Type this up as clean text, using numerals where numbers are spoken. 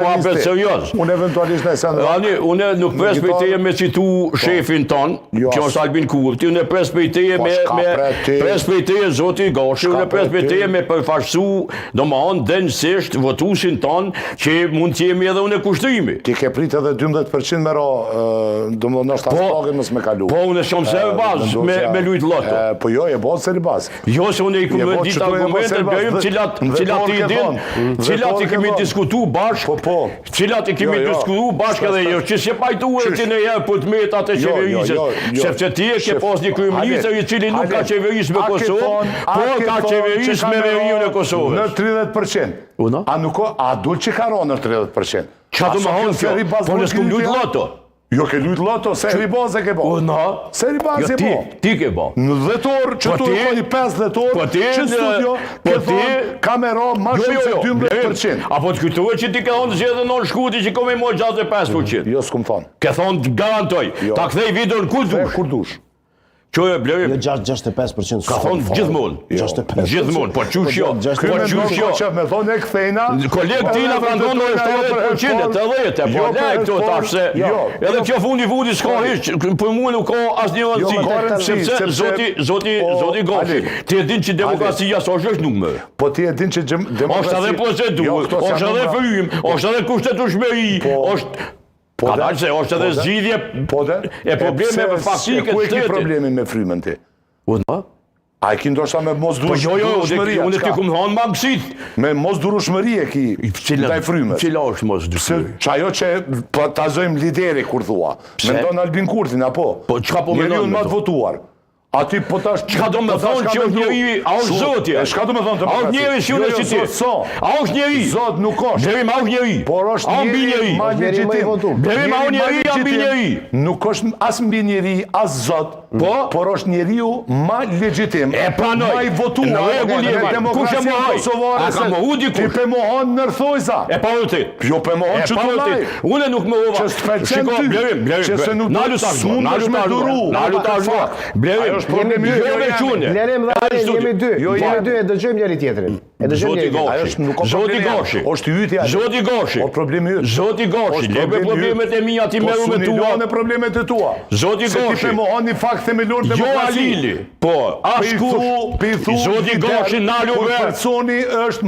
Apet serios. Unë eventualisht në esenë... Ani, unë nuk pres për teje me citu shefin ton, që është Albin Kurti, unë pres për teje pres për teje Zoti Gashi, unë pres për teje me përfaqësu, do më anë denjësisht votusin ton, që mund të jemi edhe unë e kushtrimi. Ti ke prit edhe 12% me ro, do më nështë asplogin mësë me kalu. Po, unë e shumë se baz me lujt loto. Po jo, e bo seri baz. Jo, se unë i kumë dit argumentet, bëjmë cilat i kemi diskutu bashkë, cilat i kemi diskutu bashkë edhe jo, që se pajtu e të në jepë për të metat e qeverisës, sepse ti e ke pas një kryeministër i cili nuk ka qeveris me Kosovë, po ka qeveris me veriun e Kosovës. Në 30%. A dul që ka ro në 30%? Qa të më honë kjo? Po në s'kum lujt loto. Jo ke lujt loto, seri bazë e ke bo. Seri bazë e bo. Ti ke bo. Në dhetor, që tu e koni 5 dhetor, që në studio, ke thonë kamera ma shumë se 12%. Apo të kujtuve që ti ke thonë zjedhe non shkuti që kome moj 65%. Jo, s'kum thonë. Ke thonë garantoj, ta kthej video në kur dush. Që e blerim? Jo 65%. Ka thonë gjithmonë. 65%. Gjithmonë, po qush jo. Po qush jo. Me thonë e këthejna. Kolegë tina ka ndonë në 70%, 80%, po le këto tash se. Edhe kjo fundi s'ka hiç, për mua nuk ka asnjë rëndësi. Sepse Zoti Gashi, ti e din që demokracia s'është numër. Po ti e din që demokracia... Është edhe procedurë, është edhe frymë, është edhe kushtetueshmëri, është... Ka dalë se është edhe zgjidhje e problemeve faktike të shtetit. Ku e ki problemin me frymën ti? A e ki ndoshta me mos durushmëri? Unë e ty ku më thonë ma mësit. Me mos durushmëri e ki ndaj frymës. Cila është mos durushmëri? Që ajo që tazojmë lideri kur thua. Me ndonë Albin Kurtin, apo? Po qka po me ndonë? Njeriun ma të votuar. A ti po tash... Qka do me thonë që është njeri, a është zotje? Shka do me thonë të më a është njeri që unë e që ti? A është njeri? Zot nuk është. Blerim a është njeri? Por është njeri ma legjitim. Blerim a është njeri, a mbi njeri? Nuk është as mbi njeri, as zot. Por është njeriu ma legjitim. E pranoj. Ma i votuar. Në regullimin. Kush e mohoj? A ka mohu dikush? Ti pe mohon nërthojza. E pa vërtet. Jo pe mohon që të laj. Unë nuk mohova. Shiko, blerim. Jemi dy e dëgjojmë njëri tjetrin. Zoti Gashi. Është ytja. Zoti Gashi. O problemi yt. Zoti Gashi. Lebe problemet e mia ti merru me tua. Po problemet e tua. Zoti Gashi. Se ti pe mohoni fakt themelor demokraci. Jo Alili. Po, as ku. Zoti Gashi nalu ver. Personi është